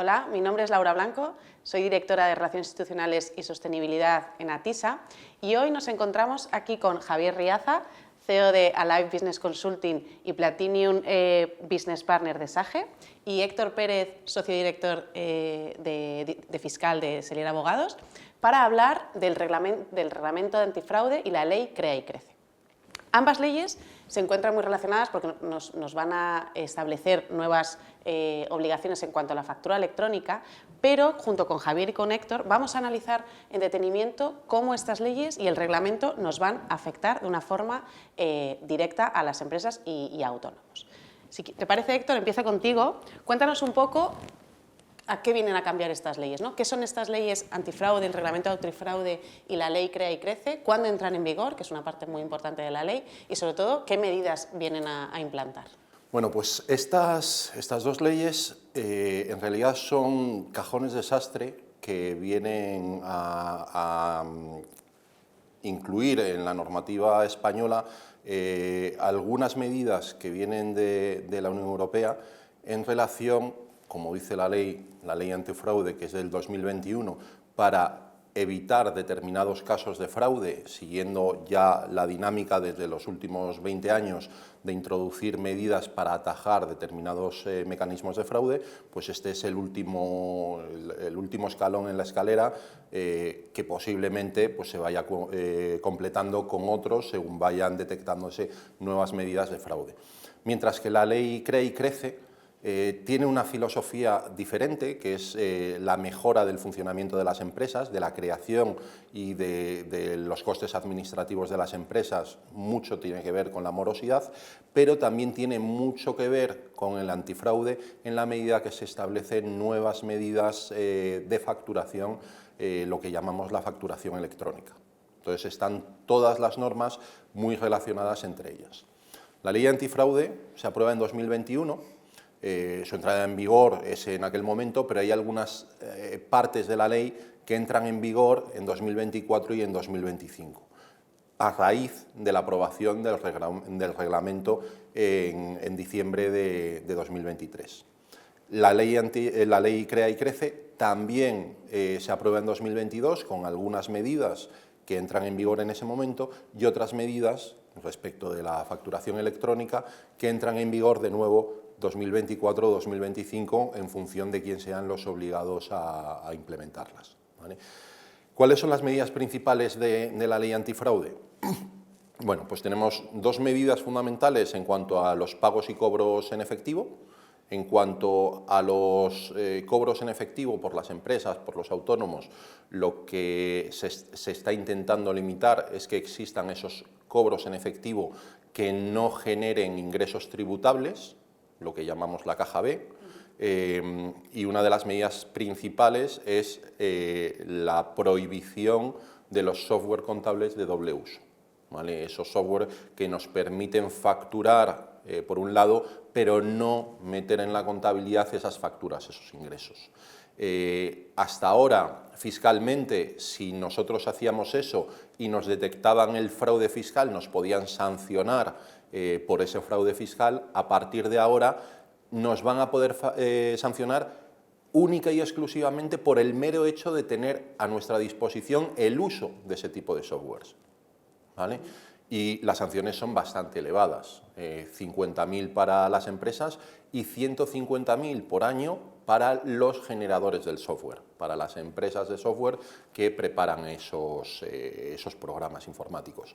Hola, mi nombre es Laura Blanco, soy directora de Relaciones Institucionales y Sostenibilidad en ATISA y hoy nos encontramos aquí con Javier Riaza, CEO de Alive Business Consulting y Platinum Business Partner de SAGE, y Héctor Pérez, socio director de fiscal de Selier Abogados, para hablar del reglamento de antifraude y la ley Crea y Crece. Ambas leyes se encuentran muy relacionadas porque nos van a establecer nuevas obligaciones en cuanto a la factura electrónica, pero junto con Javier y con Héctor vamos a analizar en detenimiento cómo estas leyes y el reglamento nos van a afectar de una forma directa a las empresas y a autónomos. Si te parece, Héctor, empieza contigo. Cuéntanos un poco a qué vienen a cambiar estas leyes, ¿no? ¿Qué son estas leyes antifraude, el reglamento antifraude y la ley Crea y Crece? ¿Cuándo entran en vigor? Que es una parte muy importante de la ley. Y sobre todo, ¿qué medidas vienen a implantar? Bueno, pues estas dos leyes en realidad son cajones de sastre que vienen a incluir en la normativa española algunas medidas que vienen de la Unión Europea en relación, como dice la ley antifraude, que es del 2021, para evitar determinados casos de fraude, siguiendo ya la dinámica desde los últimos 20 años de introducir medidas para atajar determinados mecanismos de fraude, pues este es el último escalón en la escalera que posiblemente pues, se vaya completando con otros según vayan detectándose nuevas medidas de fraude. Mientras que la ley Crea y Crece tiene una filosofía diferente, que es la mejora del funcionamiento de las empresas, de la creación y de los costes administrativos de las empresas. Mucho tiene que ver con la morosidad, pero también tiene mucho que ver con el antifraude en la medida que se establecen nuevas medidas de facturación, lo que llamamos la facturación electrónica. Entonces están todas las normas muy relacionadas entre ellas. La ley antifraude se aprueba en 2021, su entrada en vigor es en aquel momento, pero hay algunas partes de la ley que entran en vigor en 2024 y en 2025, a raíz de la aprobación del reglamento en diciembre de 2023. La ley Crea y Crece también se aprueba en 2022 con algunas medidas que entran en vigor en ese momento y otras medidas respecto de la facturación electrónica que entran en vigor de nuevo 2024 o 2025 en función de quién sean los obligados a implementarlas, ¿vale? ¿Cuáles son las medidas principales de la ley antifraude? Bueno, pues tenemos dos medidas fundamentales en cuanto a los pagos y cobros en efectivo. En cuanto a los cobros en efectivo por las empresas, por los autónomos, lo que se está intentando limitar es que existan esos cobros en efectivo que no generen ingresos tributables, lo que llamamos la caja B, y una de las medidas principales es la prohibición de los software contables de doble uso, ¿vale? Esos software que nos permiten facturar por un lado, pero no meter en la contabilidad esas facturas, esos ingresos. Hasta ahora, fiscalmente, si nosotros hacíamos eso y nos detectaban el fraude fiscal, nos podían sancionar por ese fraude fiscal. A partir de ahora nos van a poder sancionar única y exclusivamente por el mero hecho de tener a nuestra disposición el uso de ese tipo de softwares, ¿vale? Y las sanciones son bastante elevadas, 50.000 para las empresas y 150.000 por año para los generadores del software, para las empresas de software que preparan esos programas informáticos.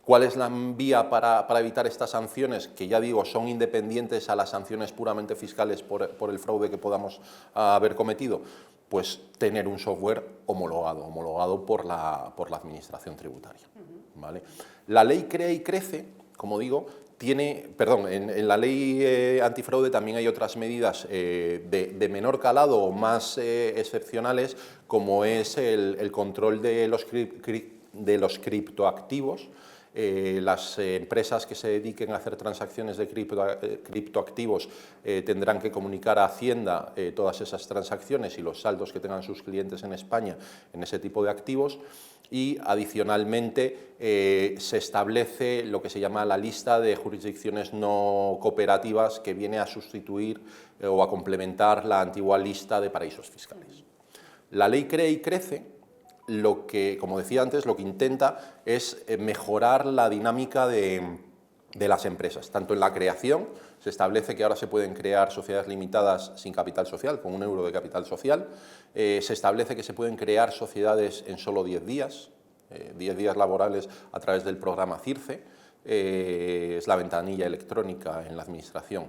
¿Cuál es la vía para evitar estas sanciones? Que ya digo, son independientes a las sanciones puramente fiscales por el fraude que podamos haber cometido. Pues tener un software homologado por la Administración Tributaria, ¿vale? La ley Crea y Crece, como digo, en la ley antifraude también hay otras medidas de menor calado o más excepcionales, como es el control de los criptoactivos, las empresas que se dediquen a hacer transacciones de criptoactivos tendrán que comunicar a Hacienda todas esas transacciones y los saldos que tengan sus clientes en España en ese tipo de activos. Y adicionalmente se establece lo que se llama la lista de jurisdicciones no cooperativas, que viene a sustituir o a complementar la antigua lista de paraísos fiscales. La ley CREE y CRECE, como decía antes, lo que intenta es mejorar la dinámica de las empresas, tanto en la creación. Se establece que ahora se pueden crear sociedades limitadas sin capital social, con €1 de capital social. Se establece que se pueden crear sociedades en solo 10 días, 10 días laborales a través del programa CIRCE, es la ventanilla electrónica en la administración.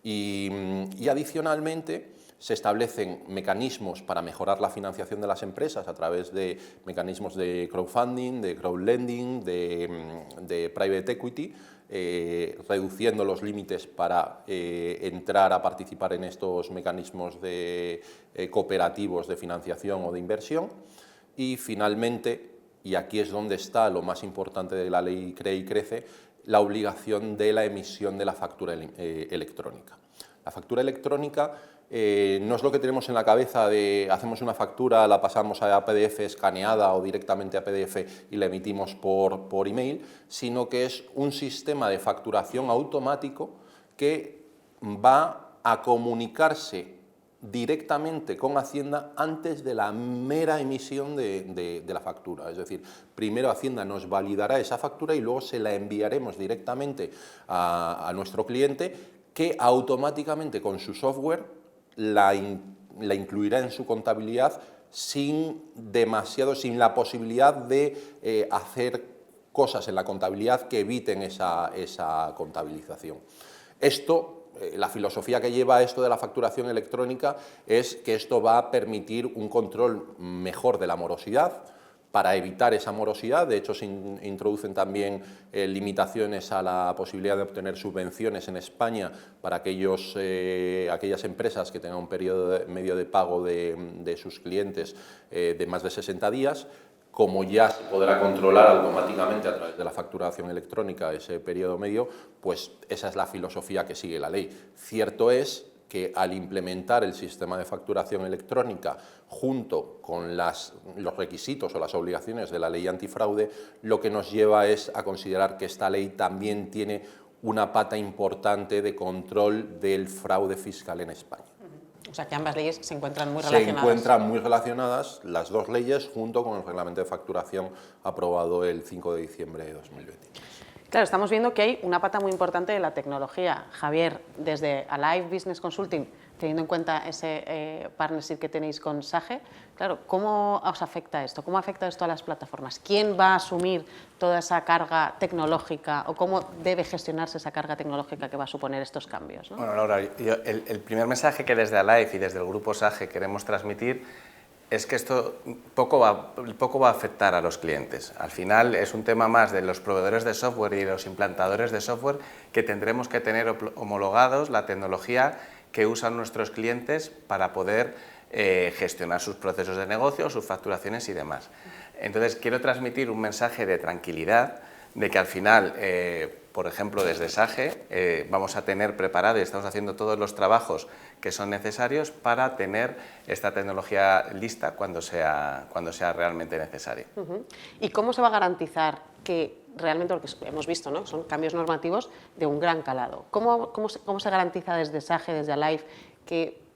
Y adicionalmente se establecen mecanismos para mejorar la financiación de las empresas a través de mecanismos de crowdfunding, de crowdlending, de private equity, reduciendo los límites para entrar a participar en estos mecanismos cooperativos de financiación o de inversión. Y finalmente, y aquí es donde está lo más importante de la ley CREE y CRECE, la obligación de la emisión de la factura electrónica. La factura electrónica no es lo que tenemos en la cabeza de hacemos una factura, la pasamos a PDF escaneada o directamente a PDF y la emitimos por email, sino que es un sistema de facturación automático que va a comunicarse directamente con Hacienda antes de la mera emisión de la factura. Es decir, primero Hacienda nos validará esa factura y luego se la enviaremos directamente a nuestro cliente, que automáticamente con su software la incluirá en su contabilidad sin la posibilidad de hacer cosas en la contabilidad que eviten esa contabilización. La filosofía que lleva esto de la facturación electrónica es que esto va a permitir un control mejor de la morosidad. Para evitar esa morosidad, de hecho, se introducen también limitaciones a la posibilidad de obtener subvenciones en España para aquellas empresas que tengan un periodo medio de pago de sus clientes de más de 60 días. Como ya se podrá controlar automáticamente a través de la facturación electrónica ese periodo medio, pues esa es la filosofía que sigue la ley. Cierto es que al implementar el sistema de facturación electrónica junto con los requisitos o las obligaciones de la ley antifraude, lo que nos lleva es a considerar que esta ley también tiene una pata importante de control del fraude fiscal en España. O sea que ambas leyes se encuentran muy relacionadas. Se encuentran muy relacionadas las dos leyes junto con el reglamento de facturación aprobado el 5 de diciembre de 2023. Claro, estamos viendo que hay una pata muy importante de la tecnología. Javier, desde Alive Business Consulting, teniendo en cuenta ese partnership que tenéis con Sage, claro, ¿cómo os afecta esto? ¿Cómo afecta esto a las plataformas? ¿Quién va a asumir toda esa carga tecnológica o cómo debe gestionarse esa carga tecnológica que va a suponer estos cambios, ¿no? Bueno, Laura, el primer mensaje que desde Alive y desde el grupo Sage queremos transmitir es que esto poco va a afectar a los clientes. Al final es un tema más de los proveedores de software y los implantadores de software, que tendremos que tener homologados la tecnología que usan nuestros clientes para poder gestionar sus procesos de negocio, sus facturaciones y demás. Entonces quiero transmitir un mensaje de tranquilidad, de que al final, por ejemplo, desde Sage vamos a tener preparado y estamos haciendo todos los trabajos que son necesarios para tener esta tecnología lista cuando sea realmente necesario. ¿Y cómo se va a garantizar que realmente, porque hemos visto, ¿no?, son cambios normativos de un gran calado? ¿Cómo se garantiza desde Sage, desde Alive, que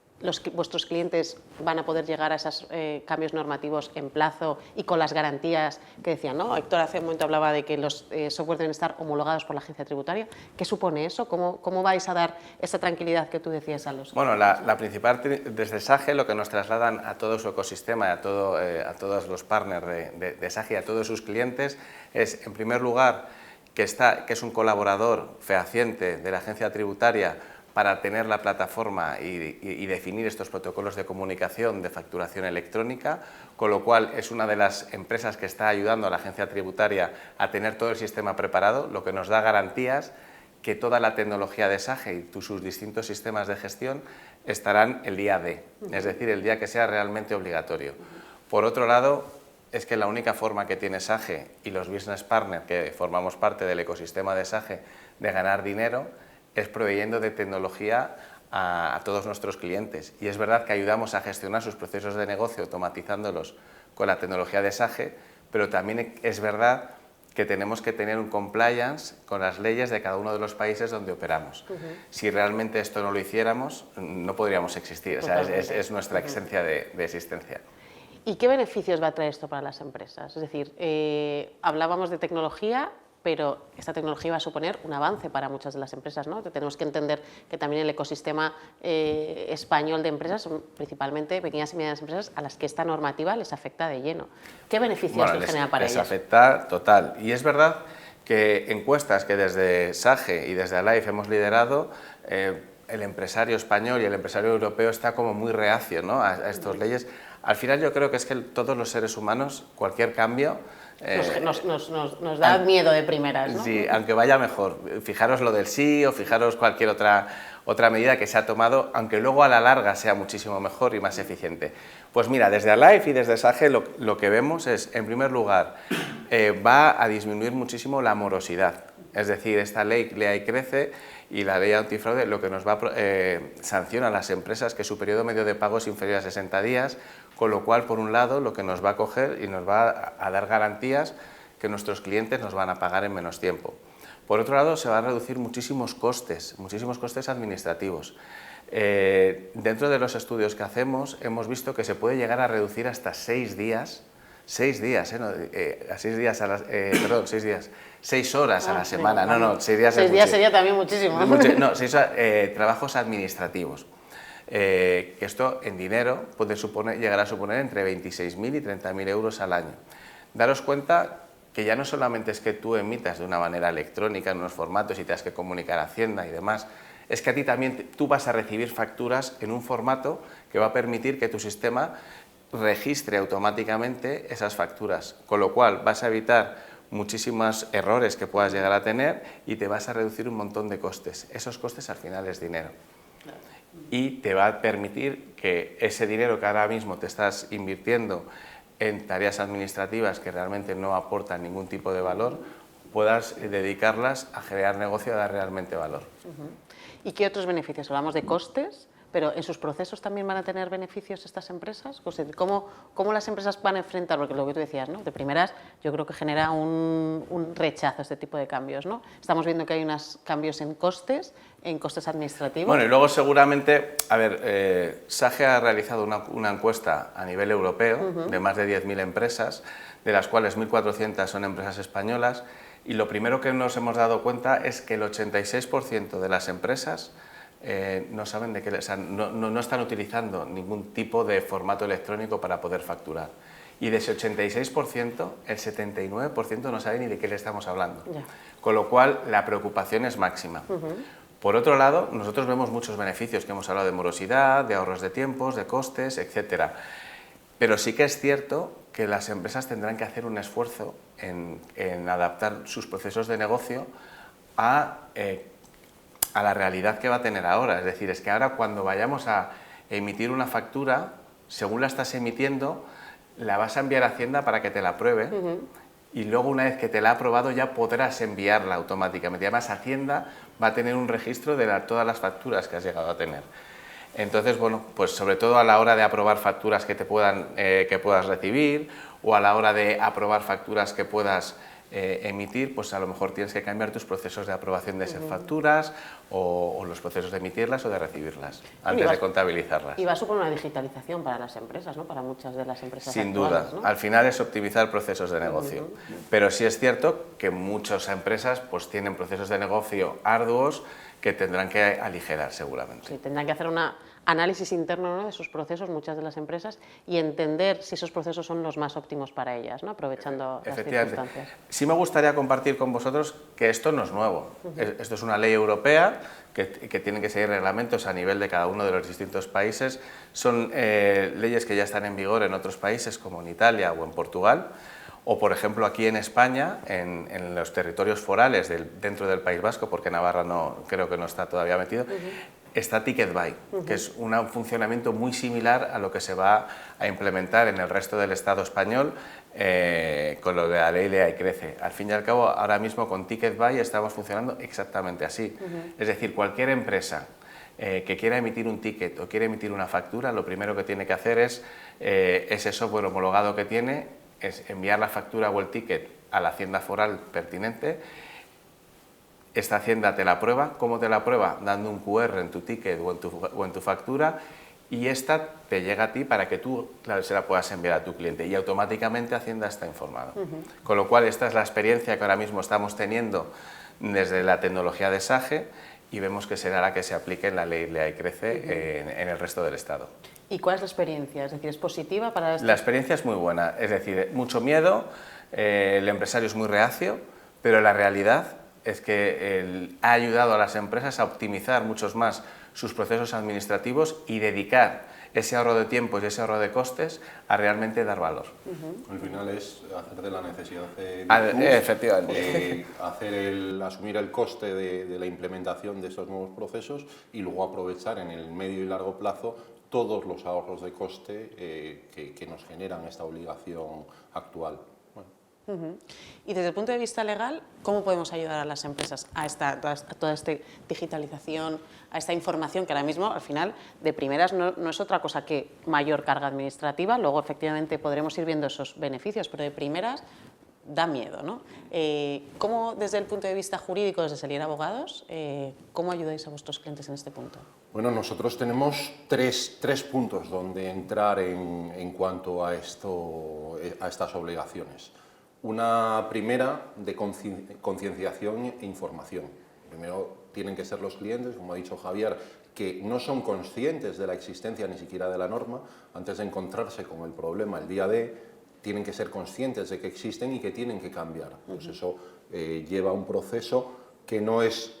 vuestros clientes van a poder llegar a esos cambios normativos en plazo y con las garantías que decían, ¿no? Héctor hace un momento hablaba de que los software deben estar homologados por la agencia tributaria. ¿Qué supone eso? ¿Cómo vais a dar esa tranquilidad que tú decías a los...? Bueno, la principal, desde Sage, lo que nos trasladan a todo su ecosistema, a todos los partners de Sage y a todos sus clientes, es, en primer lugar, que es un colaborador fehaciente de la agencia tributaria para tener la plataforma y definir estos protocolos de comunicación de facturación electrónica, con lo cual es una de las empresas que está ayudando a la agencia tributaria a tener todo el sistema preparado, lo que nos da garantías que toda la tecnología de Sage y sus distintos sistemas de gestión estarán el día D, es decir, el día que sea realmente obligatorio. Por otro lado, es que la única forma que tiene SAGE y los business partners que formamos parte del ecosistema de SAGE de ganar dinero es proveyendo de tecnología a todos nuestros clientes. Y es verdad que ayudamos a gestionar sus procesos de negocio automatizándolos con la tecnología de SAGE, pero también es verdad que tenemos que tener un compliance con las leyes de cada uno de los países donde operamos. Si realmente esto no lo hiciéramos, no podríamos existir. O sea, es nuestra esencia de existencia. ¿Y qué beneficios va a traer esto para las empresas? Es decir, hablábamos de tecnología, pero esta tecnología va a suponer un avance para muchas de las empresas, ¿no? Tenemos que entender que también el ecosistema español de empresas son principalmente pequeñas y medianas empresas a las que esta normativa les afecta de lleno. ¿Qué beneficios genera para ellas? Les afecta total. Y es verdad que encuestas que desde SAGE y desde Alive hemos liderado, el empresario español y el empresario europeo está como muy reacio, ¿no?, a estas leyes. Al final yo creo que es que todos los seres humanos, cualquier cambio... Nos da miedo de primeras, ¿no? Sí, aunque vaya mejor. Fijaros lo del sí o fijaros cualquier otra medida que se ha tomado, aunque luego a la larga sea muchísimo mejor y más eficiente. Pues mira, desde Alive y desde SAGE lo que vemos es, en primer lugar, va a disminuir muchísimo la morosidad. Es decir, esta ley crece y la ley antifraude lo que nos va sanciona a las empresas que su periodo medio de pago es inferior a 60 días, con lo cual, por un lado, lo que nos va a coger y nos va a dar garantías que nuestros clientes nos van a pagar en menos tiempo. Por otro lado, se van a reducir muchísimos costes administrativos. Dentro de los estudios que hacemos, hemos visto que se puede llegar a reducir hasta 6 días, 6 horas a la semana. No, 6 días. 6 días sería también muchísimo. No, 6 trabajos administrativos. Que esto en dinero puede llegar a suponer entre 26.000 y 30.000 euros al año. Daros cuenta que ya no solamente es que tú emitas de una manera electrónica en unos formatos y tengas que comunicar a Hacienda y demás, es que a ti también tú vas a recibir facturas en un formato que va a permitir que tu sistema registre automáticamente esas facturas, con lo cual vas a evitar muchísimos errores que puedas llegar a tener y te vas a reducir un montón de costes. Esos costes al final es dinero. Y te va a permitir que ese dinero que ahora mismo te estás invirtiendo en tareas administrativas que realmente no aportan ningún tipo de valor, puedas dedicarlas a generar negocio y a dar realmente valor. ¿Y qué otros beneficios? Hablamos de costes, pero ¿en sus procesos también van a tener beneficios estas empresas? ¿Cómo las empresas van a enfrentar? Porque lo que tú decías, ¿no?, de primeras yo creo que genera un rechazo este tipo de cambios, ¿no? Estamos viendo que hay unos cambios en costes administrativos. Bueno, y luego seguramente, SAGE ha realizado una encuesta a nivel europeo de más de 10.000 empresas, de las cuales 1.400 son empresas españolas, y lo primero que nos hemos dado cuenta es que el 86% de las empresas no saben no están utilizando ningún tipo de formato electrónico para poder facturar. Y de ese 86%, el 79% no sabe ni de qué le estamos hablando. Ya. Con lo cual, la preocupación es máxima. Por otro lado, nosotros vemos muchos beneficios, que hemos hablado de morosidad, de ahorros de tiempos, de costes, etc. Pero sí que es cierto que las empresas tendrán que hacer un esfuerzo en adaptar sus procesos de negocio a la realidad que va a tener ahora. Es decir, es que ahora cuando vayamos a emitir una factura, según la estás emitiendo, la vas a enviar a Hacienda para que te la apruebe y luego una vez que te la ha aprobado ya podrás enviarla automáticamente. Además, Hacienda va a tener un registro de todas las facturas que has llegado a tener. Entonces, bueno, pues sobre todo a la hora de aprobar facturas que puedas recibir o a la hora de aprobar facturas que puedas emitir, pues a lo mejor tienes que cambiar tus procesos de aprobación de esas facturas o los procesos de emitirlas o de recibirlas antes de contabilizarlas. Y va a suponer una digitalización para las empresas, ¿no?, para muchas de las empresas Sin actuales, duda, ¿no? Al final es optimizar procesos de negocio, pero sí es cierto que muchas empresas pues tienen procesos de negocio arduos que tendrán que aligerar seguramente. Sí, tendrán que hacer un análisis interno, ¿no?, de sus procesos, muchas de las empresas, y entender si esos procesos son los más óptimos para ellas, ¿no?, aprovechando las circunstancias. Sí me gustaría compartir con vosotros que esto no es nuevo. Esto es una ley europea que tienen que seguir reglamentos a nivel de cada uno de los distintos países. Son leyes que ya están en vigor en otros países como en Italia o en Portugal. O, por ejemplo, aquí en España, en los territorios forales dentro del País Vasco, porque Navarra creo que no está todavía metido, está Ticketbuy, que es un funcionamiento muy similar a lo que se va a implementar en el resto del Estado español con lo de la ley Lea y Crece. Al fin y al cabo, ahora mismo con TicketBuy estamos funcionando exactamente así. Es decir, cualquier empresa que quiera emitir un ticket o quiere emitir una factura, lo primero que tiene que hacer es ese software homologado que tiene, es enviar la factura o el ticket a la hacienda foral pertinente. Esta hacienda te la aprueba. ¿Cómo te la aprueba? Dando un QR en tu ticket o en tu factura, y esta te llega a ti para que tú se la puedas enviar a tu cliente, y automáticamente Hacienda está informado. Con lo cual, esta es la experiencia que ahora mismo estamos teniendo desde la tecnología de SAGE, y vemos que será la que se aplique en la ley Lea y Crece en el resto del Estado. ¿Y cuál es la experiencia? Es decir, ¿es positiva para esto? La experiencia es muy buena, es decir, mucho miedo, el empresario es muy reacio, pero la realidad es que ha ayudado a las empresas a optimizar muchos más sus procesos administrativos y dedicar ese ahorro de tiempo y ese ahorro de costes a realmente dar valor. Al final es hacer de la necesidad efectivamente. Asumir el coste de la implementación de estos nuevos procesos y luego aprovechar en el medio y largo plazo todos los ahorros de coste que nos generan esta obligación actual. Y desde el punto de vista legal, ¿cómo podemos ayudar a las empresas a toda esta digitalización, a esta información que ahora mismo, al final, de primeras no es otra cosa que mayor carga administrativa? Luego, efectivamente, podremos ir viendo esos beneficios, pero de primeras da miedo, ¿no? ¿Cómo, desde el punto de vista jurídico, desde Selier Abogados, cómo ayudáis a vuestros clientes en este punto? Bueno, nosotros tenemos tres puntos donde entrar en cuanto a estas obligaciones. Una primera de concienciación e información. Primero tienen que ser los clientes, como ha dicho Javier, que no son conscientes de la existencia ni siquiera de la norma. Antes de encontrarse con el problema el día de, tienen que ser conscientes de que existen y que tienen que cambiar. Pues eso lleva un proceso que no es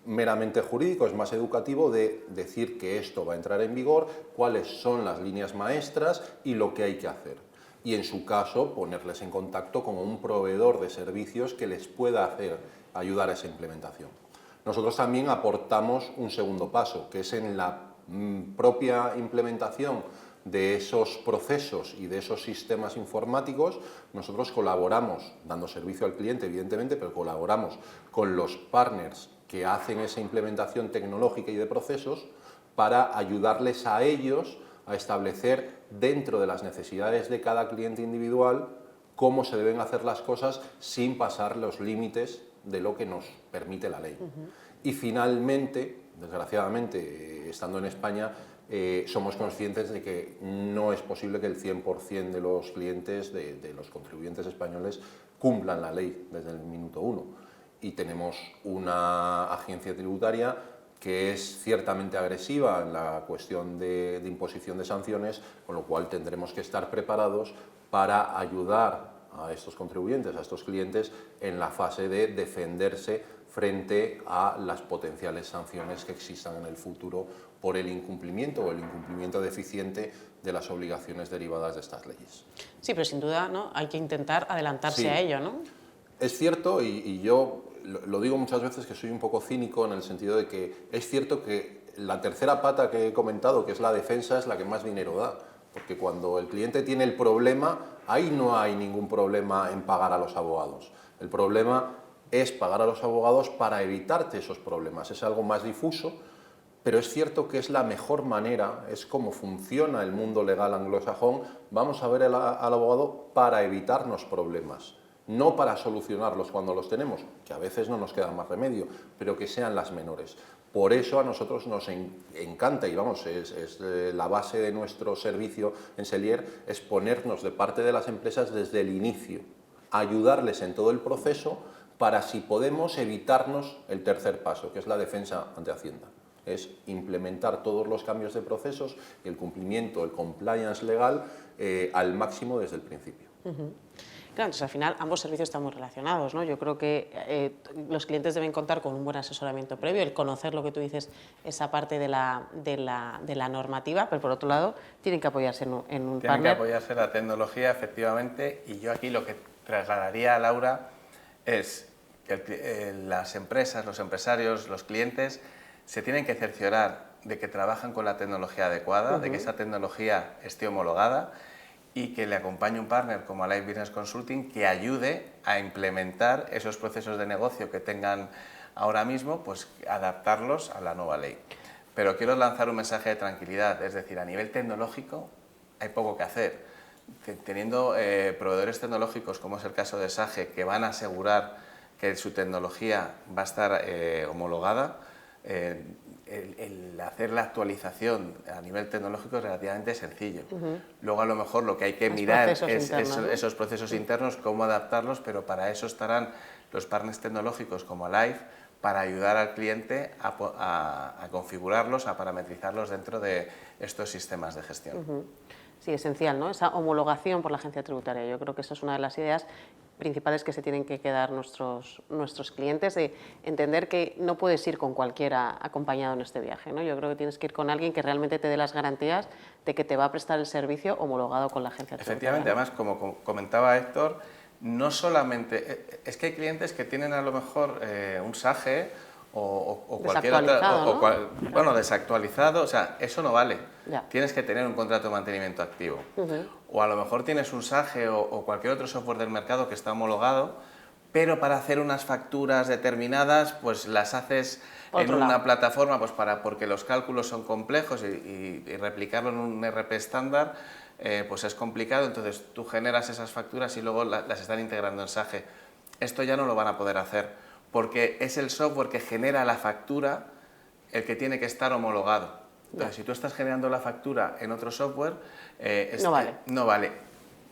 meramente jurídico, es más educativo, de decir que esto va a entrar en vigor, cuáles son las líneas maestras y lo que hay que hacer. Y en su caso ponerles en contacto con un proveedor de servicios que les pueda ayudar a esa implementación. Nosotros también aportamos un segundo paso, que es en la propia implementación de esos procesos y de esos sistemas informáticos. Nosotros colaboramos, dando servicio al cliente evidentemente, pero colaboramos con los partners que hacen esa implementación tecnológica y de procesos para ayudarles a ellos a establecer dentro de las necesidades de cada cliente individual cómo se deben hacer las cosas sin pasar los límites de lo que nos permite la ley. Y finalmente, desgraciadamente, estando en España, somos conscientes de que no es posible que el 100% de los clientes, de los contribuyentes españoles, cumplan la ley desde el minuto uno. Y tenemos una agencia tributaria que es ciertamente agresiva en la cuestión de imposición de sanciones, con lo cual tendremos que estar preparados para ayudar a estos contribuyentes, a estos clientes, en la fase de defenderse frente a las potenciales sanciones que existan en el futuro por el incumplimiento o el incumplimiento deficiente de las obligaciones derivadas de estas leyes. Sí, pero sin duda, ¿no?, hay que intentar adelantarse a ello, ¿no? Es cierto, y yo lo digo muchas veces, que soy un poco cínico en el sentido de que es cierto que la tercera pata que he comentado, que es la defensa, es la que más dinero da, porque cuando el cliente tiene el problema, ahí no hay ningún problema en pagar a los abogados. El problema es pagar a los abogados para evitarte esos problemas. Es algo más difuso, pero es cierto que es la mejor manera, es como funciona el mundo legal anglosajón. Vamos a ver al abogado para evitarnos problemas, no para solucionarlos cuando los tenemos, que a veces no nos queda más remedio, pero que sean las menores. Por eso a nosotros nos encanta, y vamos, es la base de nuestro servicio en Selier, es ponernos de parte de las empresas desde el inicio, ayudarles en todo el proceso para, si podemos, evitarnos el tercer paso, que es la defensa ante Hacienda. Es implementar todos los cambios de procesos y el cumplimiento, el compliance legal al máximo desde el principio. Claro, entonces al final ambos servicios están muy relacionados, ¿no? Yo creo que los clientes deben contar con un buen asesoramiento previo, el conocer lo que tú dices, esa parte de la normativa, pero por otro lado tienen que apoyarse en un partner. Tienen que apoyarse en la tecnología, efectivamente, y yo aquí lo que trasladaría a Laura es que las empresas, los empresarios, los clientes se tienen que cerciorar de que trabajan con la tecnología adecuada, de que esa tecnología esté homologada, y que le acompañe un partner como Alive Business Consulting que ayude a implementar esos procesos de negocio que tengan ahora mismo, pues adaptarlos a la nueva ley. Pero quiero lanzar un mensaje de tranquilidad, es decir, a nivel tecnológico hay poco que hacer. Teniendo proveedores tecnológicos, como es el caso de Sage, que van a asegurar que su tecnología va a estar homologada, el hacer la actualización a nivel tecnológico es relativamente sencillo. Luego, a lo mejor, lo que hay que mirar es esos procesos internos, cómo adaptarlos, pero para eso estarán los partners tecnológicos como Alive, para ayudar al cliente a configurarlos, a parametrizarlos dentro de estos sistemas de gestión. Sí, esencial, ¿no? Esa homologación por la agencia tributaria. Yo creo que esa es una de las ideas principales que se tienen que quedar nuestros clientes, de entender que no puedes ir con cualquiera acompañado en este viaje, ¿no? Yo creo que tienes que ir con alguien que realmente te dé las garantías de que te va a prestar el servicio homologado con la agencia tributaria. Efectivamente, además, como comentaba Héctor, no solamente... Es que hay clientes que tienen a lo mejor un Sage o cualquier otra... Bueno, desactualizado, o sea, eso no vale. Ya. Tienes que tener un contrato de mantenimiento activo. O a lo mejor tienes un Sage o cualquier otro software del mercado que está homologado, pero para hacer unas facturas determinadas, pues las haces en una plataforma, pues porque los cálculos son complejos y replicarlo en un ERP estándar, pues es complicado. Entonces tú generas esas facturas y luego las están integrando en Sage. Esto ya no lo van a poder hacer, porque es el software que genera la factura el que tiene que estar homologado. Entonces, si tú estás generando la factura en otro software, no vale.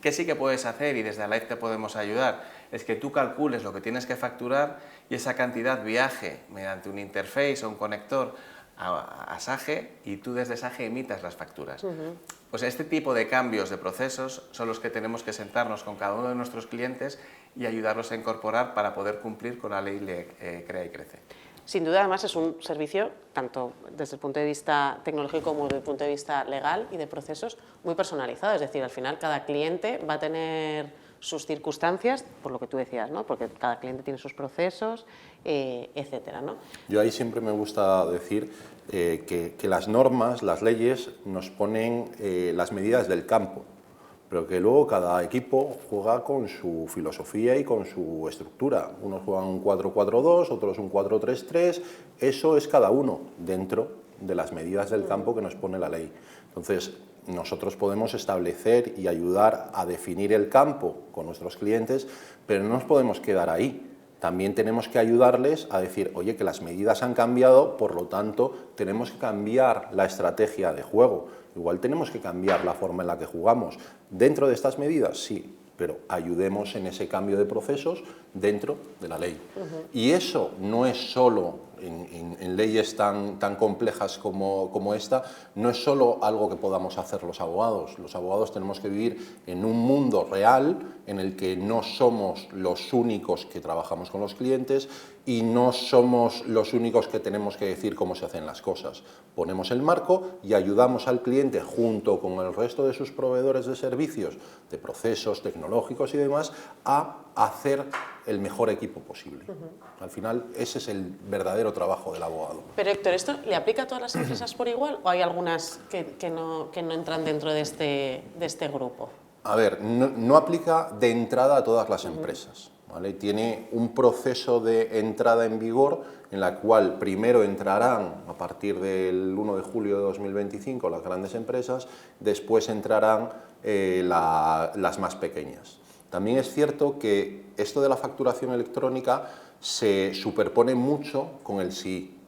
¿Qué sí que puedes hacer, y desde Alive te podemos ayudar? Es que tú calcules lo que tienes que facturar y esa cantidad viaje mediante un interface o un conector a Sage, y tú desde Sage emitas las facturas. Pues este tipo de cambios de procesos son los que tenemos que sentarnos con cada uno de nuestros clientes y ayudarlos a incorporar para poder cumplir con la ley Crea y Crece. Sin duda, además, es un servicio, tanto desde el punto de vista tecnológico como desde el punto de vista legal y de procesos, muy personalizado. Es decir, al final cada cliente va a tener sus circunstancias, por lo que tú decías, ¿no? Porque cada cliente tiene sus procesos, etcétera, ¿no? Yo ahí siempre me gusta decir que las normas, las leyes, nos ponen las medidas del campo, pero que luego cada equipo juega con su filosofía y con su estructura. Unos juegan un 4-4-2, otros un 4-3-3, eso es cada uno dentro de las medidas del campo que nos pone la ley. Entonces, nosotros podemos establecer y ayudar a definir el campo con nuestros clientes, pero no nos podemos quedar ahí. También tenemos que ayudarles a decir, oye, que las medidas han cambiado, por lo tanto, tenemos que cambiar la estrategia de juego. Igual tenemos que cambiar la forma en la que jugamos. ¿Dentro de estas medidas? Sí, pero ayudemos en ese cambio de procesos dentro de la ley. Y eso no es solo en leyes tan complejas como esta, no es solo algo que podamos hacer los abogados. Los abogados tenemos que vivir en un mundo real en el que no somos los únicos que trabajamos con los clientes y no somos los únicos que tenemos que decir cómo se hacen las cosas. Ponemos el marco y ayudamos al cliente, junto con el resto de sus proveedores de servicios, de procesos tecnológicos y demás, a hacer el mejor equipo posible. Al final, ese es el verdadero trabajo del abogado. Pero Héctor, ¿esto le aplica a todas las empresas por igual o hay algunas que no entran dentro de este grupo? A ver, no aplica de entrada a todas las empresas, ¿vale? Tiene un proceso de entrada en vigor en la cual primero entrarán a partir del 1 de julio de 2025 las grandes empresas, después entrarán las más pequeñas. También es cierto que esto de la facturación electrónica se superpone mucho con el SII,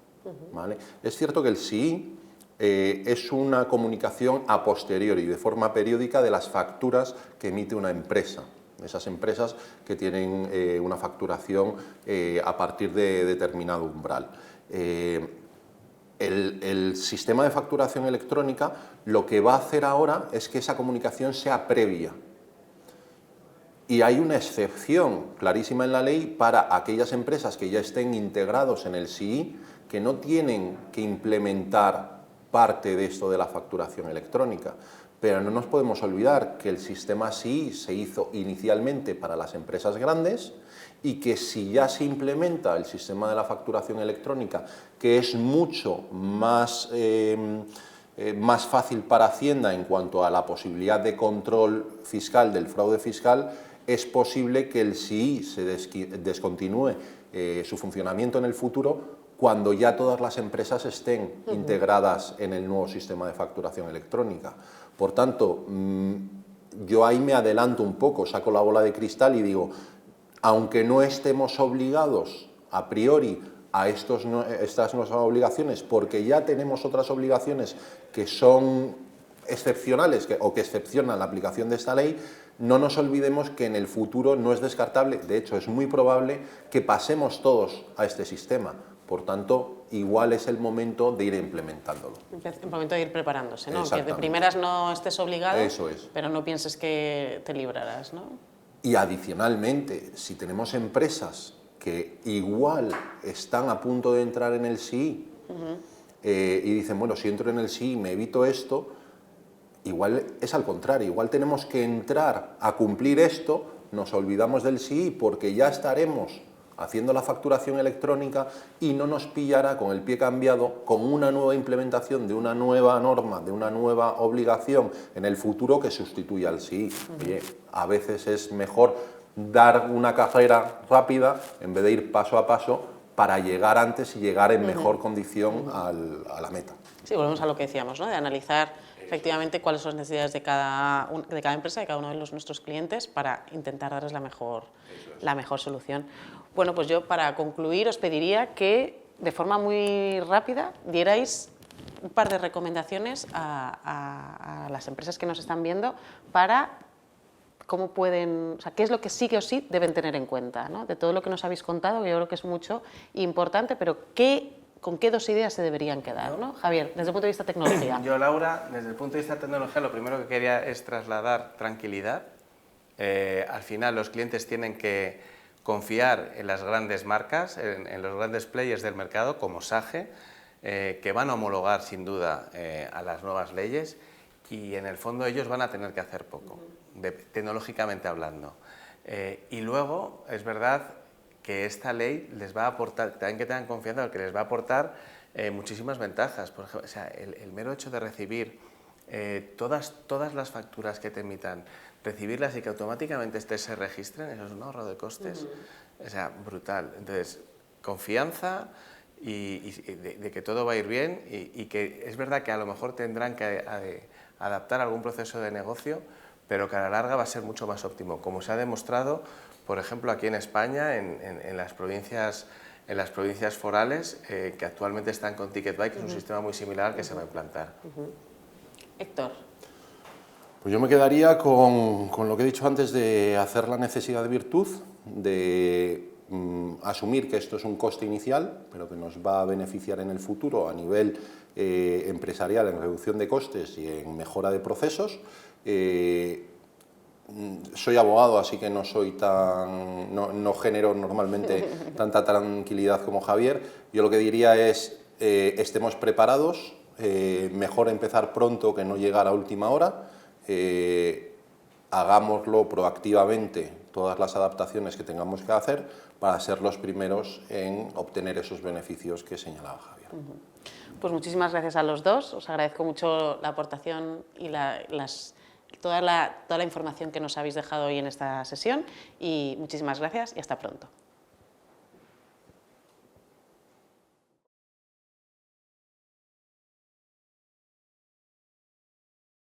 ¿vale? Es cierto que el SII es una comunicación a posteriori, de forma periódica, de las facturas que emite una empresa. Esas empresas que tienen una facturación a partir de determinado umbral. El sistema de facturación electrónica lo que va a hacer ahora es que esa comunicación sea previa. Y hay una excepción clarísima en la ley para aquellas empresas que ya estén integrados en el SII, que no tienen que implementar parte de esto de la facturación electrónica. Pero no nos podemos olvidar que el sistema SII se hizo inicialmente para las empresas grandes y que si ya se implementa el sistema de la facturación electrónica, que es mucho más más fácil para Hacienda en cuanto a la posibilidad de control fiscal del fraude fiscal, es posible que el SII se descontinúe su funcionamiento en el futuro cuando ya todas las empresas estén integradas en el nuevo sistema de facturación electrónica. Por tanto, yo ahí me adelanto un poco, saco la bola de cristal y digo, aunque no estemos obligados a priori a estas nuevas obligaciones, porque ya tenemos otras obligaciones que son excepcionales o que excepcionan la aplicación de esta ley, no nos olvidemos que en el futuro no es descartable, de hecho es muy probable que pasemos todos a este sistema. Por tanto, igual es el momento de ir implementándolo. El momento de ir preparándose, ¿no? Que de Exactamente. primeras no estés obligado, Eso es. pero no pienses que te librarás, ¿no? Y adicionalmente, si tenemos empresas que igual están a punto de entrar en el SII y dicen, bueno, si entro en el SII me evito esto, igual es al contrario, igual tenemos que entrar a cumplir esto, nos olvidamos del SII porque ya estaremos haciendo la facturación electrónica y no nos pillará con el pie cambiado con una nueva implementación de una nueva norma, de una nueva obligación en el futuro que sustituya al SII. Oye, a veces es mejor dar una carrera rápida en vez de ir paso a paso para llegar antes y llegar en mejor condición a la meta. Sí, volvemos a lo que decíamos, ¿no? De analizar efectivamente cuáles son las necesidades de cada empresa, de cada uno de nuestros clientes, para intentar darles la mejor solución. Bueno, pues yo para concluir os pediría que de forma muy rápida dierais un par de recomendaciones a las empresas que nos están viendo para cómo pueden, o sea, qué es lo que sí o sí deben tener en cuenta, ¿no? De todo lo que nos habéis contado, yo creo que es mucho e importante, pero ¿con qué dos ideas se deberían quedar, ¿no? Javier, desde el punto de vista de tecnología. Yo, Laura, desde el punto de vista de tecnología, lo primero que quería es trasladar tranquilidad. Al final, los clientes tienen que confiar en las grandes marcas, en los grandes players del mercado, como SAGE, que van a homologar sin duda a las nuevas leyes, y en el fondo ellos van a tener que hacer poco, tecnológicamente hablando. Y luego, es verdad que esta ley les va a aportar, también que tengan confianza, porque les va a aportar muchísimas ventajas. Por ejemplo, o sea, el mero hecho de recibir todas las facturas que te emitan, recibirlas y que automáticamente se registren, eso es un ahorro de costes, o sea, brutal. Entonces, confianza y de que todo va a ir bien, y que es verdad que a lo mejor tendrán que adaptar algún proceso de negocio, pero que a la larga va a ser mucho más óptimo, como se ha demostrado, por ejemplo, aquí en España, en las provincias forales, que actualmente están con TicketBuy, que es un sistema muy similar que se va a implantar. Héctor. Pues yo me quedaría con lo que he dicho antes de hacer la necesidad de virtud, de asumir que esto es un coste inicial, pero que nos va a beneficiar en el futuro a nivel empresarial en reducción de costes y en mejora de procesos. Soy abogado, así que no genero normalmente tanta tranquilidad como Javier. Yo lo que diría es, estemos preparados, mejor empezar pronto que no llegar a última hora, hagámoslo proactivamente, todas las adaptaciones que tengamos que hacer para ser los primeros en obtener esos beneficios que señalaba Javier. Pues muchísimas gracias a los dos, os agradezco mucho la aportación y toda la información que nos habéis dejado hoy en esta sesión, y muchísimas gracias y hasta pronto.